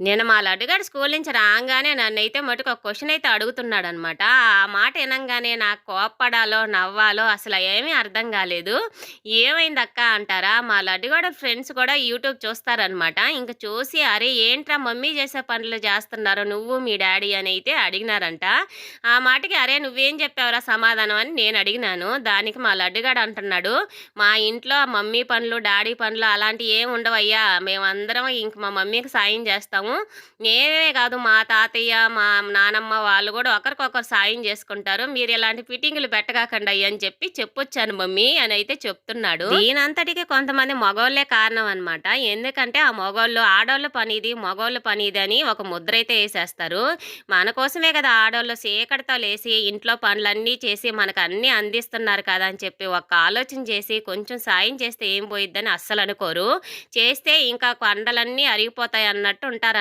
నిన్న మా లడ్డుగాడు స్కూల్ నుంచి రాంగానే నన్నైతే మటుకు ఒక క్వెషన్ అయితే అడుగుతున్నాడనమాట. ఆ మాట ఇనంగానే నాకు కోప్పడాలో, నవ్వాలో అసల ఏమీ అర్థం గాలేదు. "ఏమైందక్కా" అంటారా, మా లడ్డుగాడు ఫ్రెండ్స్ కూడా యూట్యూబ్ చూస్తారనమాట. ఇంక చూసి "అరే! ఏంట్రా మమ్మీ చేసే పనులు చేస్తున్నారు నువ్వు, మీ డ్యాడీ" అనైతే అడిగినారంట. ఆ మాటకి "అరే! నువ్వేం చెప్పావురా సమాధానం" అని నేను అడిగినాను. దానికి మా లడ్డుగాడు అంటున్నాడు, "మా ఇంట్లో మమ్మీ పనులు, డ్యాడీ పనులు అలాంటియి ఏమి ఉండవయ్యా. మేమందరం ఇంక మా మమ్మీకి సాయం చేస్తాము. నేనే కాదు మా తాతయ్య, మా నానమ్మ వాళ్ళు గూడా ఒకరికొకరు సాయం జేసుకుంటారు. మీరిలాంటి ఫిట్టింగులు పెట్టగాకండయ్య" అని చెప్పి చెప్పొచ్చాను మమ్మీ అనైతే చెప్తున్నాడు. దీనంతటికి కొంతమంది మగోళ్ళే కారణం అనమాట. ఎందుకంటే ఆ మగోళ్ళు ఆడోళ్ళ పనిది, మగోళ్ళ పనిది అని ఒక ముద్రైతే యేసేస్తారు. మన కోసమే కదా ఆడోళ్ళు చీకటితో లేసి ఇంట్లో పనులన్నీ చేసి మనకన్నీ అందిస్తున్నారు కదా అని చెప్పి ఒక్క ఆలోచన చేసి కొంచెం సాయం చేస్తే ఏం పోయిద్దని అస్సలనుకోరు. చేస్తే ఇంకా కొండలన్నీ అరిగిపోతాయన్నట్టు ఉంటారనమాట.